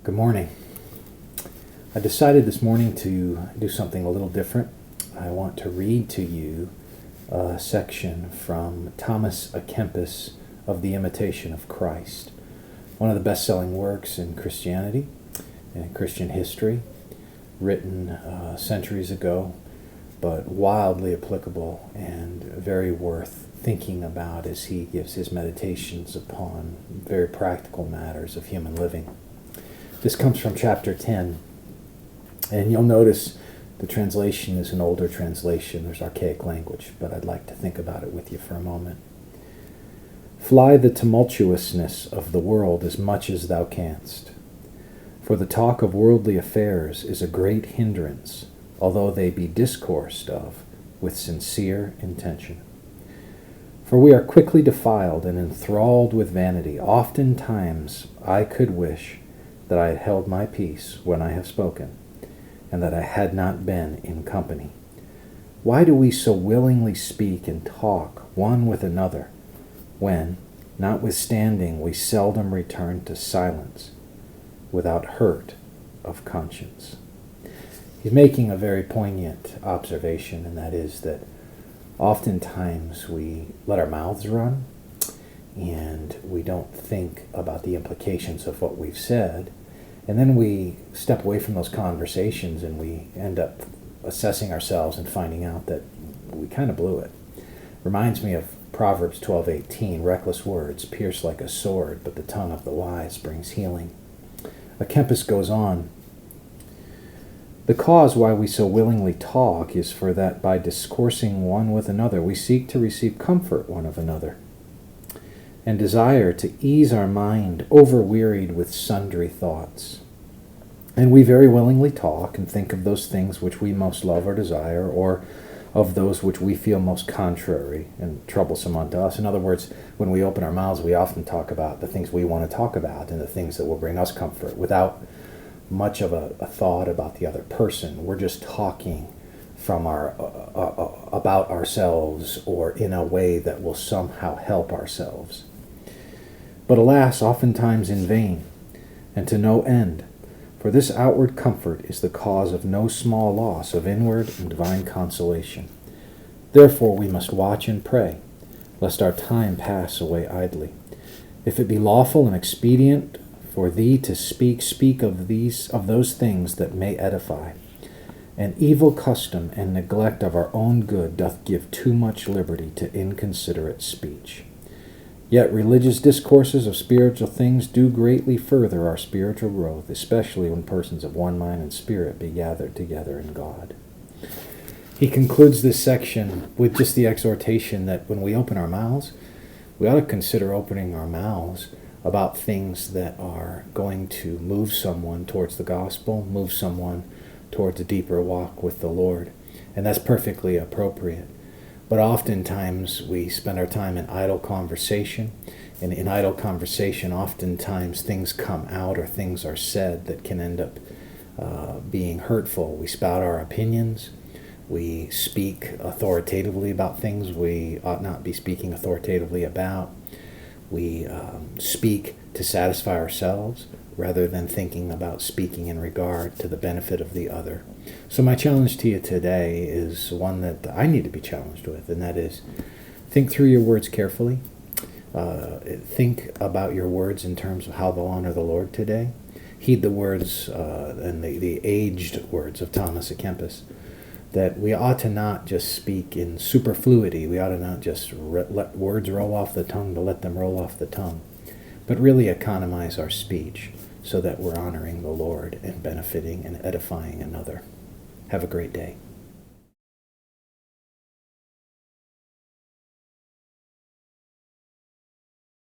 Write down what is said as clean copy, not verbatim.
Good morning. I decided this morning to do something a little different. I want to read to you a section from Thomas à Kempis of The Imitation of Christ, one of the best-selling works in Christianity and Christian history, written centuries ago, but wildly applicable and very worth thinking about as he gives his meditations upon very practical matters of human living. This comes from chapter 10, and you'll notice the translation is an older translation. There's archaic language, but I'd like to think about it with you for a moment. Fly the tumultuousness of the world as much as thou canst, for the talk of worldly affairs is a great hindrance, although they be discoursed of with sincere intention. For we are quickly defiled and enthralled with vanity. Oftentimes I could wish that I had held my peace when I have spoken, and that I had not been in company. Why do we so willingly speak and talk one with another, when, notwithstanding, we seldom return to silence without hurt of conscience? He's making a very poignant observation, and that is that oftentimes we let our mouths run, and we don't think about the implications of what we've said, and then we step away from those conversations and we end up assessing ourselves and finding out that we kind of blew it. Reminds me of Proverbs 12:18, reckless words pierce like a sword, but the tongue of the wise brings healing. À Kempis goes on, the cause why we so willingly talk is for that by discoursing one with another we seek to receive comfort one of another, and desire to ease our mind overwearied with sundry thoughts. And we very willingly talk and think of those things which we most love or desire, or of those which we feel most contrary and troublesome unto us. In other words, when we open our mouths, we often talk about the things we want to talk about and the things that will bring us comfort without much of a thought about the other person. We're just talking from about ourselves, or in a way that will somehow help ourselves. But alas, oftentimes in vain, and to no end, for this outward comfort is the cause of no small loss of inward and divine consolation. Therefore we must watch and pray, lest our time pass away idly. If it be lawful and expedient for thee to speak of those things that may edify. An evil custom and neglect of our own good doth give too much liberty to inconsiderate speech. Yet religious discourses of spiritual things do greatly further our spiritual growth, especially when persons of one mind and spirit be gathered together in God. He concludes this section with just the exhortation that when we open our mouths, we ought to consider opening our mouths about things that are going to move someone towards the gospel, move someone towards a deeper walk with the Lord. And that's perfectly appropriate. But oftentimes we spend our time in idle conversation, and in idle conversation oftentimes things come out or things are said that can end up being hurtful. We spout our opinions. We speak authoritatively about things we ought not be speaking authoritatively about. We speak to satisfy ourselves rather than thinking about speaking in regard to the benefit of the other. So my challenge to you today is one that I need to be challenged with, and that is think through your words carefully. Think about your words in terms of how they'll honor the Lord today. Heed the words and the aged words of Thomas à Kempis, that we ought to not just speak in superfluity. We ought to not just let words roll off the tongue to let them roll off the tongue, but really economize our speech so that we're honoring the Lord and benefiting and edifying another. Have a great day.